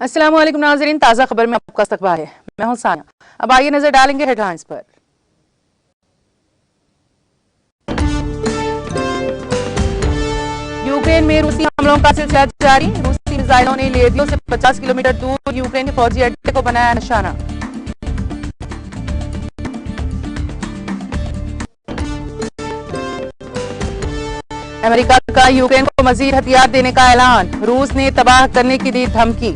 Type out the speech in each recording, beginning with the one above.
अस्सलाम वालेकुम नाज़रीन, ताज़ा खबर में आपका इस्तकबाल है। मैं हूं सानिया। अब आइए नजर डालेंगे हेडलाइंस पर। यूक्रेन में रूसी हमलों का सिलसिला जारी। रूसी मिसाइलों ने लेवियो से 50 किलोमीटर दूर यूक्रेन के फौजी अड्डे को बनाया निशाना। अमेरिका का यूक्रेन को मजीद हथियार देने का ऐलान। रूस ने तबाह करने की दी धमकी।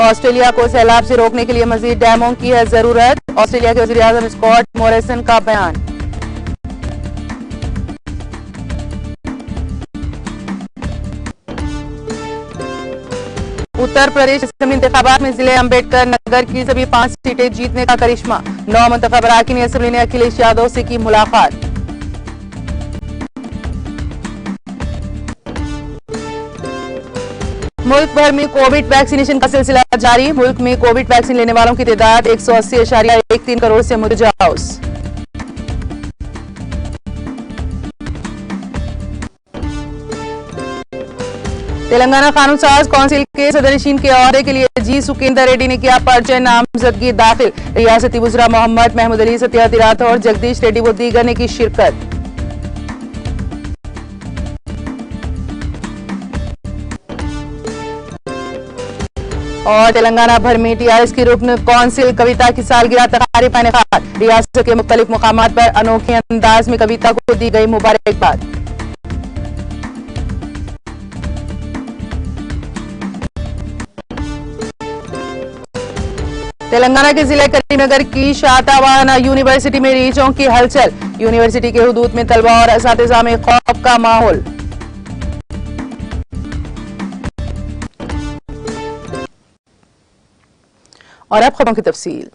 ऑस्ट्रेलिया को सैलाब से रोकने के लिए मजीद डैमों की है जरूरत। ऑस्ट्रेलिया के वज़ीर आज़म स्कॉट मॉरिसन का बयान। उत्तर प्रदेश असेंबली इंतखाबात में जिले अम्बेडकर नगर की सभी 5 सीटें जीतने का करिश्मा। 9 मुंतखब अरकान असेंबली ने अखिलेश यादव से की मुलाकात। मुल्क भर में कोविड वैक्सीनेशन का सिलसिला जारी। मुल्क में कोविड वैक्सीन लेने वालों की तादाद 180.13 करोड़ से मुतजावज। तेलंगाना कानून साज काउंसिल के सदरनशीन के ओहदे के लिए जी सुकेंदर रेड्डी ने किया पर्चे नामजदगी दाखिल। रियासती वज़रा मोहम्मद महमूद अली, सत्यार्थी राठौर, जगदीश रेड्डी व दीगर ने की शिरकत। और तेलंगाना भर में टीआरएस की रुकन कौंसिल कविता की सालगिरह तकारीब का इनेकाद। रियासत के मुख्तलिफ मुकामात पर अनोखे अंदाज में कविता को दी गई मुबारकबाद। तेलंगाना के जिले करीमनगर की शातावाना यूनिवर्सिटी में रीचों की हलचल। यूनिवर्सिटी के हुदूद में तलबा और असातिज़ा में खौफ का माहौल। और अब खबरों की तफसील।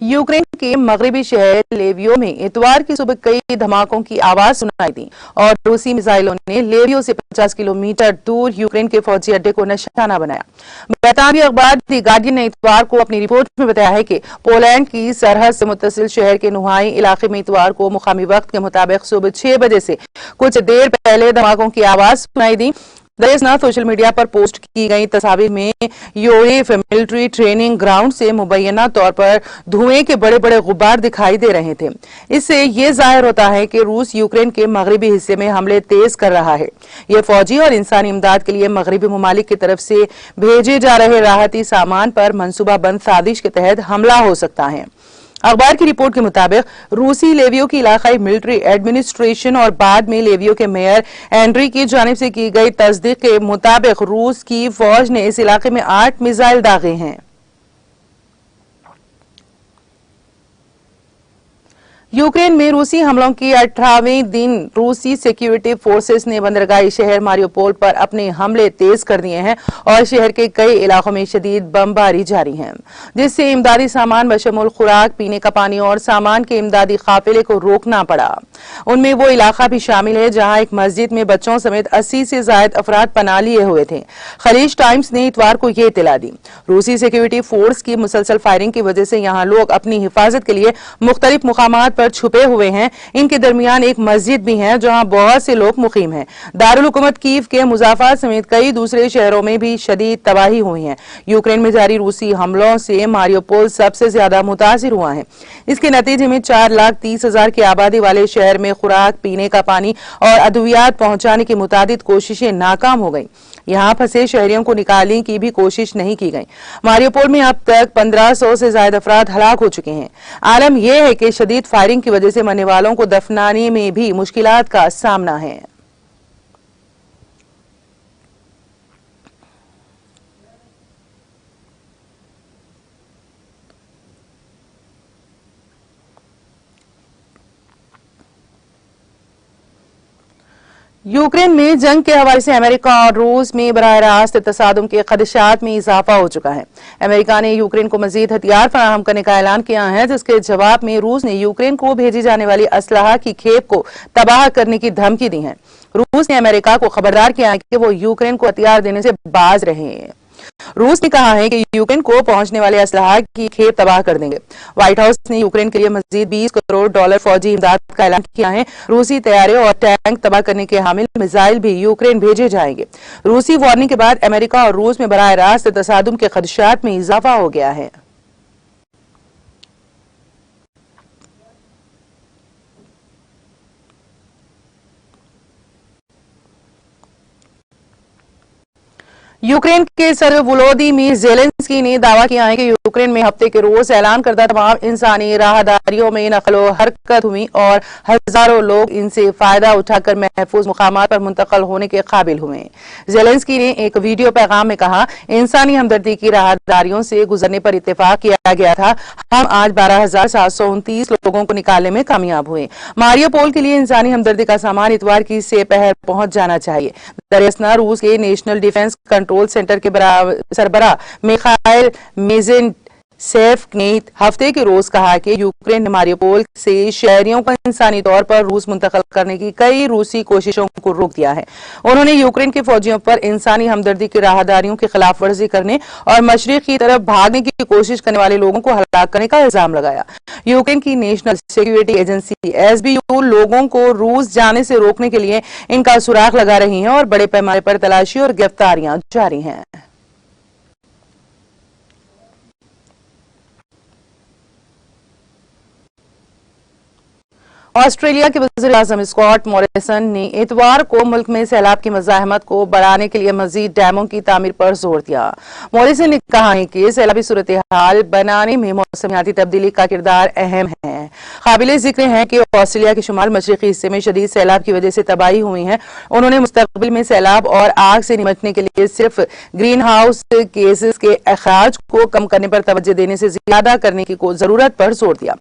यूक्रेन के मगरबी शहर लेवियो में इतवार की सुबह कई धमाकों की आवाज सुनाई दी और रूसी मिसाइलों ने लेवियो से 50 किलोमीटर दूर यूक्रेन के फौजी अड्डे को निशाना बनाया। ब्रितानियाई अखबार दी गार्डियन ने इतवार को अपनी रिपोर्ट में बताया है कि पोलैंड की सरहद से मुत्तसिल शहर के नुहाई इलाके में इतवार को मुकामी वक्त के मुताबिक सुबह 6 बजे से कुछ देर पहले धमाकों की आवाज सुनाई दी। दरअसल सोशल मीडिया पर पोस्ट की गई तस्वीर में योरेफ मिलिट्री ट्रेनिंग ग्राउंड से मुबैना तौर पर धुएं के बड़े बड़े गुब्बार दिखाई दे रहे थे। इससे ये जाहिर होता है कि रूस यूक्रेन के मगरबी हिस्से में हमले तेज कर रहा है। ये फौजी और इंसानी इमदाद के लिए मगरबी ममालिक की तरफ से भेजे जा रहे राहती सामान पर मनसूबाबंद साजिश के तहत हमला हो सकता है। अखबार की रिपोर्ट के मुताबिक रूसी लेवियो की इलाकाई मिलिट्री एडमिनिस्ट्रेशन और बाद में लेवियो के मेयर एंड्री की जानिब से की गई तस्दीक के मुताबिक रूस की फौज ने इस इलाके में 8 मिसाइल दागे हैं। यूक्रेन में रूसी हमलों की 18वें दिन रूसी सिक्योरिटी फोर्सेस ने बंदरगाही शहर मारियोपोल पर अपने हमले तेज कर दिए हैं और शहर के कई इलाकों में शदीद बमबारी जारी है, जिससे इमदादी सामान बशमूल खुराक, पीने का पानी और सामान के इमदादी काफिले को रोकना पड़ा। उनमें वो इलाका भी शामिल है जहां एक मस्जिद में बच्चों समेत 80 से ज्यादा अफराद पनाह लिए हुए थे। खलीज टाइम्स ने इतवार को ये इत्तला दी। रूसी सिक्योरिटी फोर्स की मुसलसल फायरिंग की वजह से यहाँ लोग अपनी हिफाजत के लिए मुख्तलिफ मुकामात पर छुपे हुए हैं। इनके दरमियान एक मस्जिद भी है जहां बहुत से लोग मुकीम हैं। दारुल हुकूमत कीव के मुजाफा समेत कई दूसरे शहरों में भी शदीद तबाही हुई है। यूक्रेन में जारी रूसी हमलों से मारियोपोल सबसे ज्यादा मुतासिर हुआ है। इसके नतीजे में 4,30,000 की आबादी वाले शहर में खुराक, पीने का पानी और अद्वियात पहुंचाने की मुतादिद कोशिशें नाकाम हो गई। यहाँ फंसे शहरियों को निकालने की भी कोशिश नहीं की गई। मारियोपोल में अब तक 1500 से ज्यादा अफराद हलाक हो चुके हैं। आलम यह है कि शदीद फायरिंग की वजह से मरने वालों को दफनाने में भी मुश्किलात का सामना है। यूक्रेन में जंग के हवाले से अमेरिका और रूस में बराह रास्त तसादुम के खदशात में इजाफा हो चुका है। अमेरिका ने यूक्रेन को मजीद हथियार फराहम करने का ऐलान किया है, जिसके जवाब में रूस ने यूक्रेन को भेजी जाने वाली असलहा की खेप को तबाह करने की धमकी दी है। रूस ने अमेरिका को खबरदार किया है कि वो यूक्रेन को हथियार देने से बाज रहे हैं। रूस ने कहा है कि यूक्रेन को पहुंचने वाले असलाह की खेप तबाह कर देंगे। व्हाइट हाउस ने यूक्रेन के लिए मजीद $20 करोड़ फौजी इमदाद का ऐलान किया है। रूसी तैयारे और टैंक तबाह करने के हामिल मिसाइल भी यूक्रेन भेजे जाएंगे। रूसी वार्निंग के बाद अमेरिका और रूस में बराह रास्त तसादुम के खदशात में इजाफा हो गया है। यूक्रेन के सदर वोलोदिमीर ज़ेलेंस्की ने दावा किया है कि यूक्रेन में हफ्ते के रोज ऐलान करदा तमाम इंसानी राहदारियों में नकलो हरकत हुई और हजारों लोग इनसे फायदा उठाकर महफूज मुकामात पर मुंतकिल होने के काबिल हुए। ज़ेलेंस्की ने एक वीडियो पैगाम में कहा, इंसानी हमदर्दी की राहदारियों से गुजरने पर इत्तेफाक किया गया था। हम आज 12,729 लोगों को निकालने में कामयाब हुए। मारियोपोल के लिए इंसानी हमदर्दी का सामान इतवार की सेपहर पहुंच जाना चाहिए। दरअसल रूस के नेशनल डिफेंस कंट्रोल सेंटर के सरबराह मिखाइल मेजेंसेफ ने हफ्ते के रोज कहा कि यूक्रेन ने मारियोपोल से शहरियों को इंसानी तौर पर रूस मुंतकिल करने की कई रूसी कोशिशों को रोक दिया है। उन्होंने यूक्रेन के फौजियों पर इंसानी हमदर्दी की राहदारियों की खिलाफ वर्जी करने और मशरिक की तरफ भागने की कोशिश करने वाले लोगों को हलाक करने का इल्जाम लगाया। यूक्रेन की नेशनल सिक्योरिटी एजेंसी SBU लोगों को रूस जाने से रोकने के लिए इनका सुराग लगा रही है और बड़े पैमाने पर तलाशी और गिरफ्तारियां जारी हैं। ऑस्ट्रेलिया के वज़ीर-ए-आज़म स्कॉट मॉरिसन ने इतवार को मुल्क में सैलाब की मज़ाहमत को बढ़ाने के लिए मजीद डैमों की तामीर पर जोर दिया। मॉरिसन ने कहा है कि सैलाबी सूरत हाल बनाने में मौसमियाती तब्दीली का किरदार अहम है। काबिल जिक्र है कि ऑस्ट्रेलिया के शुमाल मशरकी हिस्से में शदीद सैलाब की वजह से तबाही हुई है। उन्होंने मुस्तकबिल में सैलाब और आग से निपटने के लिए सिर्फ ग्रीन हाउस गैसेस के अखराज को कम करने पर तवज्जो देने से ज्यादा करने की जरूरत पर जोर दिया।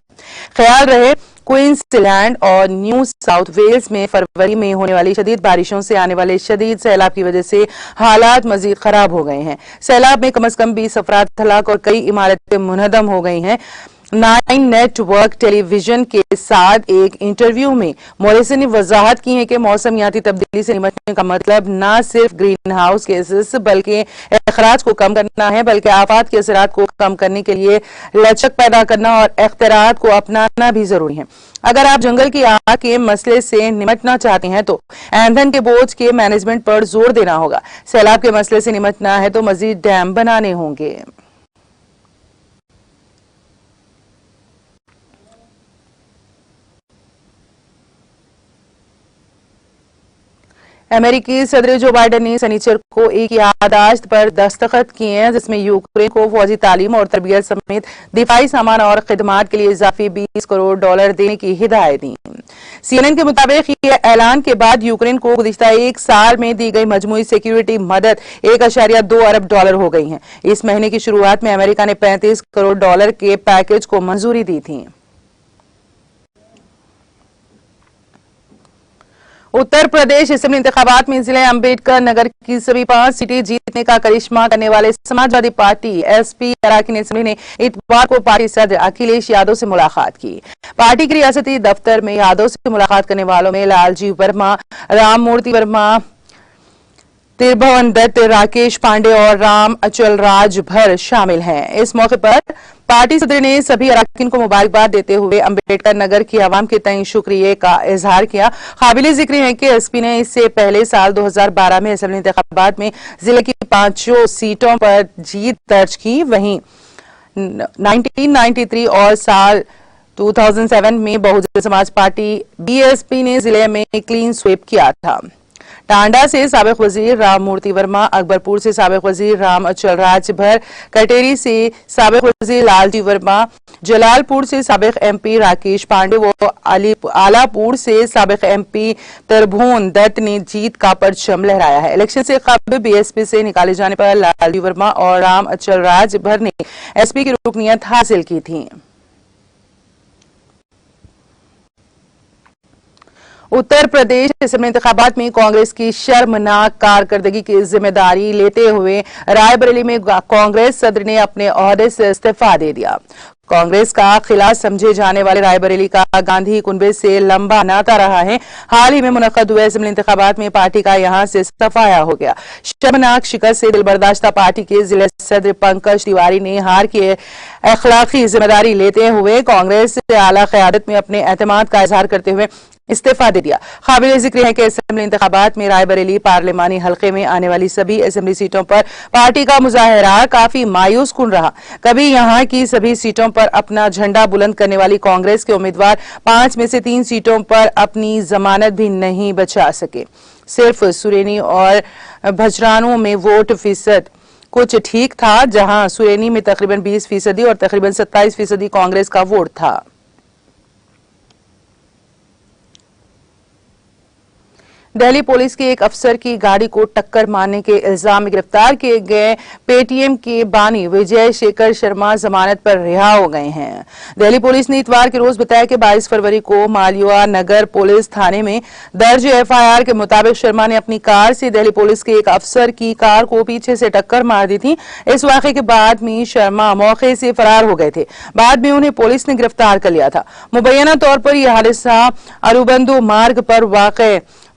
ख्याल रहे, क्वींसलैंड और न्यू साउथ वेल्स में फरवरी में होने वाली शदीद बारिशों से आने वाले शदीद सैलाब की वजह से हालात मजीद खराब हो गए हैं। सैलाब में कम अज कम 20 अफराद हलाक और कई इमारतें मुनहदम हो गई हैं। 9 नेटवर्क टेलीविजन के साथ एक इंटरव्यू में मॉरिसन ने वजाहत की है कि मौसमियाती तब्दीली से निपटने का मतलब न सिर्फ ग्रीन हाउस गैसेस बल्कि अखराज को कम करना है, बल्कि आफात के असरात को कम करने के लिए लचक पैदा करना और इख्तियारात को अपनाना भी जरूरी है। अगर आप जंगल की आग के मसले से निपटना चाहते हैं तो ईंधन के बोझ के मैनेजमेंट पर जोर देना होगा। सैलाब के मसले से निपटना है तो मजीद डैम बनाने होंगे। अमेरिकी सदर जो बाइडेन ने शनिचर को एक याददाश्त पर दस्तखत किए हैं जिसमें यूक्रेन को फौजी तालीम और तरबियत समेत दिफाई सामान और खिदमात के लिए इजाफी $20 करोड़ देने की हिदायत दी। CNN के मुताबिक ये ऐलान के बाद यूक्रेन को गुज़िश्ता एक साल में दी गई मजमूई सिक्योरिटी मदद $1.2 अरब हो गई है। इस महीने की शुरुआत में अमेरिका ने $35 करोड़ के पैकेज को मंजूरी दी थी। उत्तर प्रदेश असेंबली इंतखाबात में जिले अम्बेडकर नगर की सभी 5 सीटें जीतने का करिश्मा करने वाले समाजवादी पार्टी SP अरकान असेंबली ने इतवार को पार्टी सदर अखिलेश यादव से मुलाकात की। पार्टी के रियासती दफ्तर में यादव से मुलाकात करने वालों में लालजी वर्मा, राम मूर्ति वर्मा, त्रिभुवन दत्त, राकेश पांडे और राम अचल राजभर शामिल हैं। इस मौके पर पार्टी सदर ने सभी अरकान को मुबारकबाद देते हुए अम्बेडकर नगर की आवाम के तय शुक्रिया का इजहार किया। काबिल जिक्र है कि SP ने इससे पहले साल 2012 में असेंबली इंतखाबात में जिले की 5 सीटों पर जीत दर्ज की। वहीं 1993 और साल 2007 में बहुजन समाज पार्टी BSP ने जिले में क्लीन स्वीप किया था। टांडा से साबिक वजीर राम मूर्ति वर्मा, अकबरपुर से साबिक वजीर राम अचल राजभर, कटेरी से साबिक वजीर लालजी वर्मा, जलालपुर से साबिक MP राकेश पांडे व आलापुर से साबिक MP त्रिभुवन दत्त ने जीत का परचम लहराया है। इलेक्शन से कबल BSP से निकाले जाने पर लालजी वर्मा और राम अचल राजभर ने SP की रुकनियत हासिल की थी। उत्तर प्रदेश असेंबली इंतखाबात में कांग्रेस की शर्मनाक कारकर्दगी की जिम्मेदारी लेते हुए रायबरेली में कांग्रेस सदर ने अपने ओहदे से इस्तीफा दे दिया। कांग्रेस का खिलाफ समझे जाने वाले रायबरेली का गांधी कुनबे से लंबा नाता रहा है। हाल ही में मुनक्कद हुए असेंबली इंतखाबात में पार्टी का यहां से सफाया हो गया। शर्मनाक शिकस्त से दिलबर्दाश्ता पार्टी के जिला सदर पंकज तिवारी ने हार की अखलाकी जिम्मेदारी लेते हुए कांग्रेस से आला क़यादत में अपने एतमाद का इजहार करते हुए इस्तीफा दे दिया। काबिल जिक्र है कि असेंबली इंतखाबात में रायबरेली पार्लिमानी हल्के में आने वाली सभी असेंबली सीटों पर पार्टी का मुजाहरा काफी मायूस कुन रहा। कभी यहां की सभी सीटों पर अपना झंडा बुलंद करने वाली कांग्रेस के उम्मीदवार 5 में से 3 सीटों पर अपनी जमानत भी नहीं बचा सके। सिर्फ सुरेनी और भजरानों में वोट फीसद कुछ ठीक था, जहां सुरेनी में तकरीबन 20% और तकरीबन 27% कांग्रेस का वोट था। दिल्ली पुलिस के एक अफसर की गाड़ी को टक्कर मारने के इल्जाम में गिरफ्तार किए गए पेटीएम के बानी विजय शेखर शर्मा जमानत पर रिहा हो गए हैं। दिल्ली पुलिस ने इतवार के रोज बताया कि 22 फरवरी को मालवा नगर पुलिस थाने में दर्ज एफआईआर के मुताबिक शर्मा ने अपनी कार से दिल्ली पुलिस के एक अफसर की कार को पीछे से टक्कर मार दी थी। इस वाकये के बाद में शर्मा मौके से फरार हो गए थे। बाद में उन्हें पुलिस ने गिरफ्तार कर लिया था। मुबैना तौर पर यह हादसा अरुबंदो मार्ग पर वाक़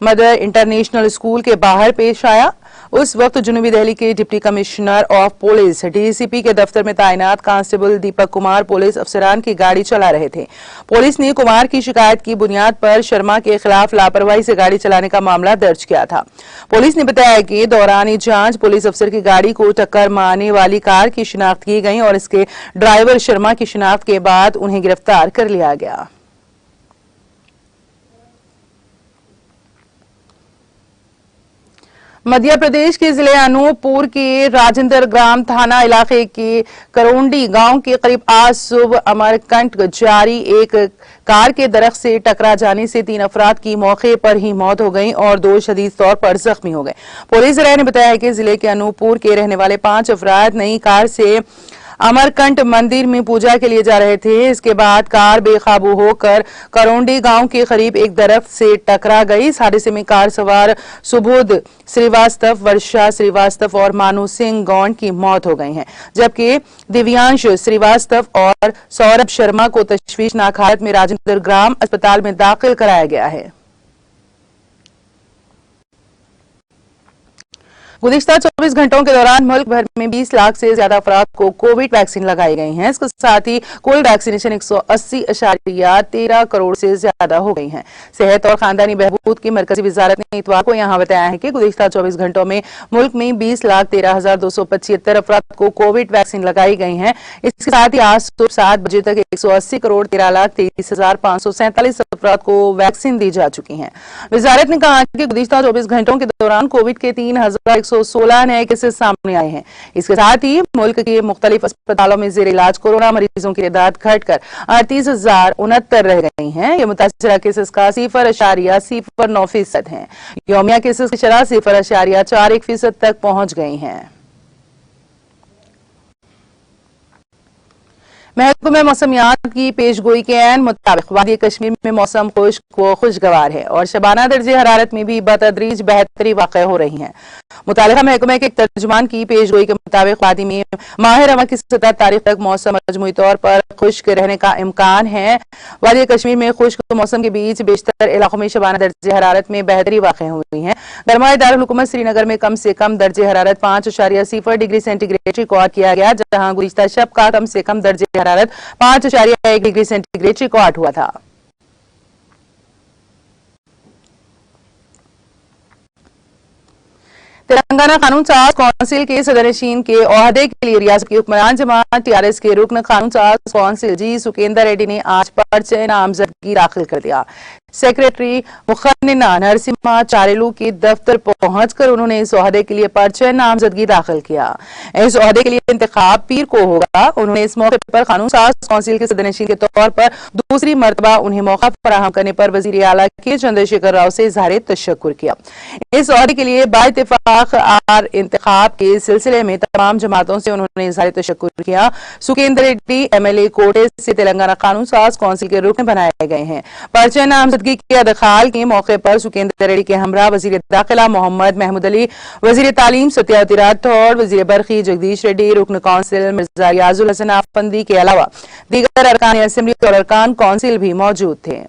मदर इंटरनेशनल स्कूल के बाहर पेश आया। उस वक्त जुनूबी दिल्ली के deputy commissioner of police DCP के दफ्तर में तैनात कांस्टेबल दीपक कुमार पुलिस अफसरान की गाड़ी चला रहे थे। पुलिस ने कुमार की शिकायत की बुनियाद पर शर्मा के खिलाफ लापरवाही से गाड़ी चलाने का मामला दर्ज किया था। पुलिस ने बताया कि दौरान जांच पुलिस अफसर की गाड़ी को टक्कर मारने वाली कार की शिनाख्त की गई और इसके ड्राइवर शर्मा की शिनाख्त के बाद उन्हें गिरफ्तार कर लिया गया। मध्य प्रदेश के जिले अनूपपुर के राजेंद्र ग्राम थाना इलाके के करोंडी गांव के करीब आज सुबह अमरकंट जारी एक कार के दरख्त से टकरा जाने से 3 अफराद की मौके पर ही मौत हो गई और 2 शदीद तौर पर जख्मी हो गए। पुलिस ने बताया कि जिले के अनूपपुर के रहने वाले 5 अफराद नई कार से अमरकंट मंदिर में पूजा के लिए जा रहे थे। इसके बाद कार बेकाबू होकर करोंडी गांव के करीब एक दरख्त से टकरा गई। इस हादसे में कार सवार सुबोध श्रीवास्तव, वर्षा श्रीवास्तव और मानू सिंह गौंड की मौत हो गई है, जबकि दिव्यांश श्रीवास्तव और सौरभ शर्मा को तशवीशनाक हालत में राजेंद्र ग्राम अस्पताल में दाखिल कराया गया है। गुज़िश्ता 24 घंटों के दौरान मुल्क भर में 20 लाख से ज्यादा अफराद को कोविड वैक्सीन लगाई गई है। इसके साथ ही कुल वैक्सीनेशन 180.13 करोड़ से ज्यादा हो गई है। सेहत और खानदानी बहबूद की मरकजी वजारत ने इतवार को यहां बताया है कि गुज़िश्ता 24 घंटों में मुल्क में 20,13,275 अफराद को कोविड वैक्सीन लगाई गई है। इसके साथ ही आज सुबह 7 बजे तक 180,13,23,547 अफराद को वैक्सीन दी जा चुकी है। वजारत ने कहा कि गुज़िश्ता 24 घंटों के दौरान कोविड के 3,116 नए केसेस सामने आए हैं। इसके साथ ही मुल्क के मुख्तलिफ अस्पतालों में जेर इलाज कोरोना मरीजों की तादाद घटकर 38,069 रह गई है। ये मुतासरा केसेस का 0.09% है। यौमिया केसेस की शरह 0.41% तक पहुंच गई है। महकमे मौसमियात की पेशगोई के ऐन मुताबिक वादी कश्मीर में मौसम खुश्क व खुशगवार है और शबाना दर्जे हरारत में भी बतदरीज बेहतरी वाक़ हो रही है। मुतालिका महकमे के एक तर्जुमान की पेशगोई के मुताबिक वादी में माह रवा की 17 तारीख तक मौसम मजमूई तौर पर खुश्क रहने का इम्कान है। वादी कश्मीर में खुश्क मौसम के बीच बेशतर इलाकों में शबाना दर्जे हरारत में बेहतरी वाक़ हुई है। दरमाए दारुल हुकूमत श्रीनगर में कम से कम दर्जे हरारत 5.0 डिग्री सेंटीग्रेड रिकॉर्ड किया गया, जहां गुज़िश्ता शब का कम से कम दर्जे हरारत 5.1 डिग्री सेंटीग्रेड रिकॉर्ड हुआ था। तेलंगाना कानून साज कौंसिल के सदरनशीन के ओहदे के लिए रियासत की हुक्मरान जमात टीआरएस के रुकन कानून साज कौंसिल जी सुकेंदर रेड्डी ने आज पर्चे नामजदगी दाखिल कर दिया। सेक्रेटरी मुखन्निना नरसिम्हा चारेलू के दफ्तर पहुंचकर उन्होंने इस ओहदे के लिए पर्चे नामजदगी दाखिल किया। इस ओहदे के लिए इंतखाब पीर को होगा। उन्होंने इस मौके पर कानून साज कौंसिल के सदरनशीन के तौर पर दूसरी मरतबा उन्हें मौका फराहम करने पर वजीर आला के चंद्रशेखर राव से इजहार तशक्कुर किया। इस ओहदे के लिए बाइत्तेफाक आर इंतखाब के सिलसिले में तमाम जमातों से उन्होंने इजहार तशक्कुर किया। सुकेंदर रेड्डी MLA कोटे से तेलंगाना कानून साज कौंसिल के रुकन बनाए गए हैं। पर्चे नामजदगी मौजूदगी के अदखाल के मौके पर सुकेंद्र रेड्डी के हमरा वजीर दाखिला मोहम्मद महमूद अली, वजीर तालीम सत्यावती राठौर, वजीर बरखी जगदीश रेड्डी, रुकन कौंसिल मिर्जा रियाजुल हसन आफंदी के अलावा दीगर अरकान असेंबली और अरकान कौंसिल भी मौजूद थे।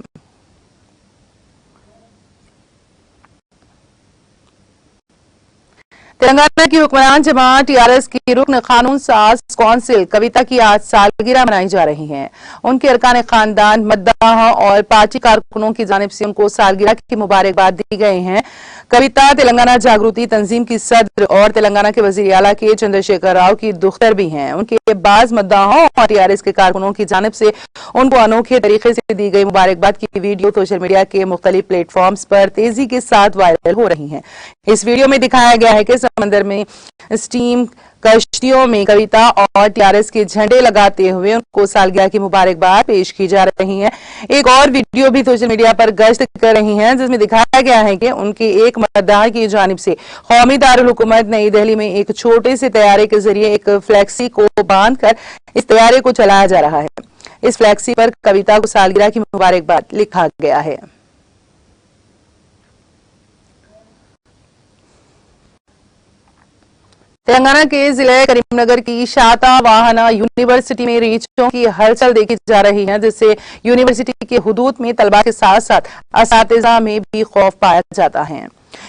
तेलंगाना की हुक्मरान जमात टीआरएस की रुकन कानून साज कौंसिल कविता की आज सालगिरह मनाई जा रही है। उनके अरकान खानदान, मद्दाह और पार्टी कारकुनों की जानिब से उनको सालगिरह की मुबारकबाद दी गई है। कविता तेलंगाना जागृति तंजीम की सदर और तेलंगाना के वजीर आला के चंद्रशेखर राव की दुख्तर भी हैं। उनके बाज मद्दाहों और टीआरएस के कारकुनों की जानिब से उनको अनोखे तरीके से दी गई मुबारकबाद की वीडियो सोशल मीडिया के मुख्तलिफ प्लेटफॉर्म्स पर तेजी के साथ वायरल हो रही है। इस वीडियो में दिखाया गया है कि समंदर में स्टीम कश्तियों में कविता और टीआरएस के झंडे लगाते हुए उनको सालगिरह की मुबारकबाद पेश की जा रही है। एक और वीडियो भी सोशल मीडिया पर गश्त कर रही है, जिसमें दिखाया गया है कि उनके एक मद्दाह की जानिब से कौमी दारुल हुकूमत नई दिल्ली में एक छोटे से तैयारे के जरिए एक फ्लैक्सी को बांधकर इस तैयारे को चलाया जा रहा है। इस फ्लैक्सी पर कविता को सालगिरह की मुबारकबाद लिखा गया है। तेलंगाना के जिले करीमनगर की शाता वाहना यूनिवर्सिटी में रीचों की हलचल देखी जा रही है, जिससे यूनिवर्सिटी के हुदूद में तलबा के साथ साथ असातिज़ा में भी खौफ पाया जाता है।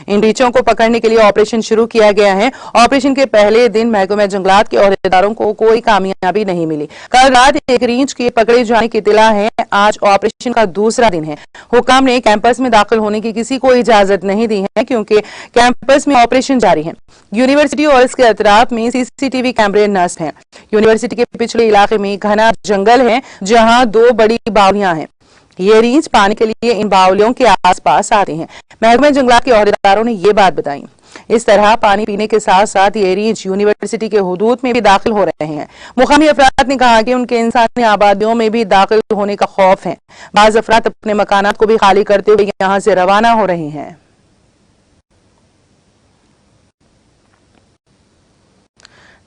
इन रीचों को पकड़ने के लिए ऑपरेशन शुरू किया गया है। ऑपरेशन के पहले दिन महकमे जंगलात के अहदेदारों को कोई कामयाबी नहीं मिली। कल रात एक रींच के पकड़े जाने की इत्तला है। आज ऑपरेशन का दूसरा दिन है। हुकाम ने कैंपस में दाखिल होने की किसी को इजाजत नहीं दी है, क्योंकि कैंपस में ऑपरेशन जारी है। यूनिवर्सिटी और इसके अतराफ में सीसीटीवी कैमरे नस्ब हैं। यूनिवर्सिटी के पिछले इलाके में घना जंगल है, जहां 2 बड़ी बावलियां हैं। ये रींच पानी के लिए इन बावलियों के आसपास आते हैं। महकमे जंगलात के अहदेदारों ने ये बात बताई। इस तरह पानी पीने के साथ साथ ये रींच यूनिवर्सिटी के हुदूद में भी दाखिल हो रहे हैं। मुकामी अफराद ने कहा कि उनके इंसानी आबादियों में भी दाखिल होने का खौफ है। बाज अफराद अपने मकानात को भी खाली करते हुए यहाँ से रवाना हो रहे हैं।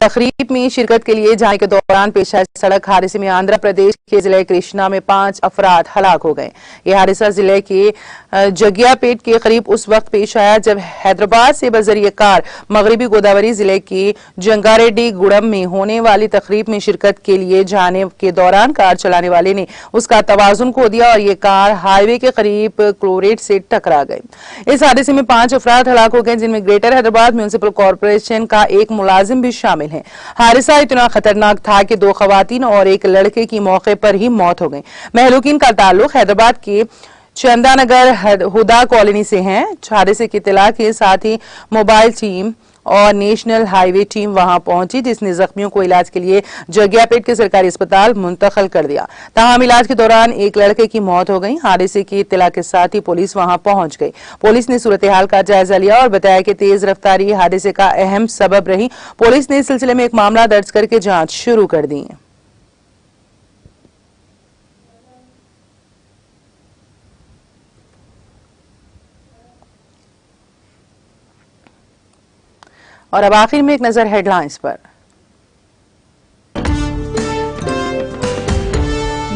तकरीब में शिरकत के लिए जाने के दौरान पेश आए सड़क हादसे में आंध्र प्रदेश के जिले कृष्णा में 5 अफराद हलाक हो गए। यह हादसा जिले के जगियापेट के करीब उस वक्त पेश आया जब हैदराबाद से बजरिए कार मगरबी गोदावरी जिले के जंगारेड्डी गुड़म में होने वाली तकरीब में शिरकत के लिए जाने के दौरान कार चलाने वाले ने उसका तवाजुन खो दिया और ये कार हाईवे के करीब क्लोरेट से टकरा गई। इस हादसे में 5 अफराद हलाक हो गए, जिनमें ग्रेटर हैदराबाद म्युनिसिपल कॉर्पोरेशन का एक मुलाजिम भी शामिल है। हादसा इतना खतरनाक था कि 2 खवातीन और एक लड़के की मौके पर ही मौत हो गई। महलूकीन का ताल्लुक हैदराबाद के चंदानगर हुदा कॉलोनी से है। हादसे की इत्तला के साथ ही मोबाइल टीम और नेशनल हाईवे टीम वहां पहुंची, जिसने जख्मियों को इलाज के लिए जगियापेट के सरकारी अस्पताल मुंतकिल कर दिया। ताहम इलाज के दौरान एक लड़के की मौत हो गई। हादसे की इत्तला के साथ ही पुलिस वहां पहुंच गई। पुलिस ने सूरत हाल का जायजा लिया और बताया कि तेज रफ्तारी हादसे का अहम सबब रही। पुलिस ने इस सिलसिले में एक मामला दर्ज करके जांच शुरू कर दी। और अब आखिर में एक नजर हेडलाइंस पर।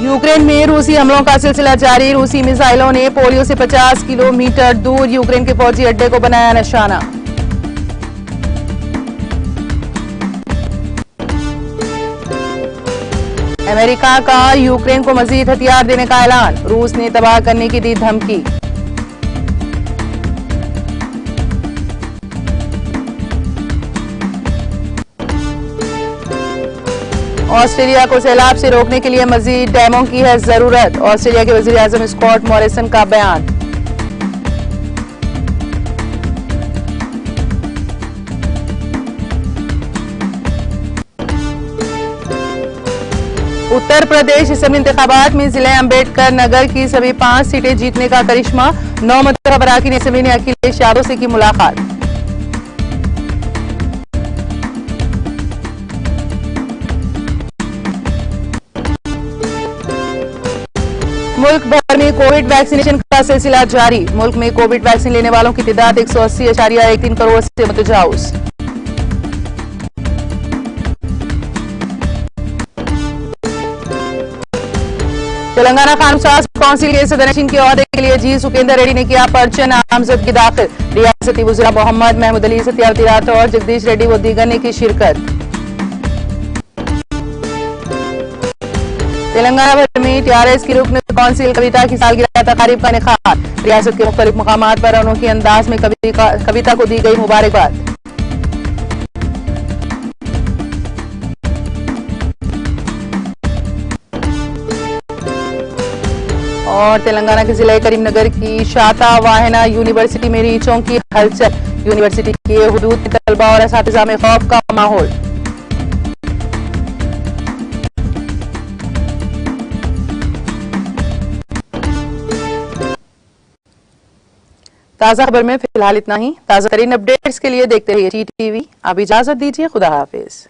यूक्रेन में रूसी हमलों का सिलसिला जारी। रूसी मिसाइलों ने पोलियो से 50 किलोमीटर दूर यूक्रेन के फौजी अड्डे को बनाया निशाना। अमेरिका का यूक्रेन को मजीद हथियार देने का ऐलान। रूस ने तबाह करने की दी धमकी। ऑस्ट्रेलिया को सैलाब से रोकने के लिए मजीद डैमों की है जरूरत। ऑस्ट्रेलिया के वजीर आजम स्कॉट मॉरिसन का बयान। उत्तर प्रदेश असेंबली इंतखाबात में जिले अम्बेडकर नगर की सभी 5 सीटें जीतने का करिश्मा। 9 मतदाता अरकान असेंबली ने अखिलेश यादव से की मुलाकात। मुल्क भर में कोविड वैक्सीनेशन का सिलसिला जारी। मुल्क में कोविड वैक्सीन लेने वालों की तादाद 180.13 करोड़ से मुतजाउज। तेलंगाना कानून साज काउंसिल के सदर के ओहदे के लिए जी सुकेंदर रेड्डी ने किया पर्चा नामजदगी दाखिल। रियासती वज़ीर मोहम्मद महमूद अली, सत्यावती राठौर, जगदीश रेड्डी व दीगर ने की शिरकत। तेलंगाना भर में टीआरएस की रुकन काउंसिल कविता की सालगिरह तकारीब का इनेकाद। रियासत के मुख्तलिफ मकामात पर अनोखे अंदाज में कविता को दी गई मुबारकबाद। और तेलंगाना के जिले करीमनगर की शाता वाहिना यूनिवर्सिटी में रीचों की हलचल। यूनिवर्सिटी के हुदूद में तलबा और असातिज़ा में खौफ का माहौल। ताज़ा खबर में फिलहाल इतना ही। ताज़ा तरीन अपडेट्स के लिए देखते रहिए टीटीवी। अब इजाजत दीजिए, खुदा हाफिज।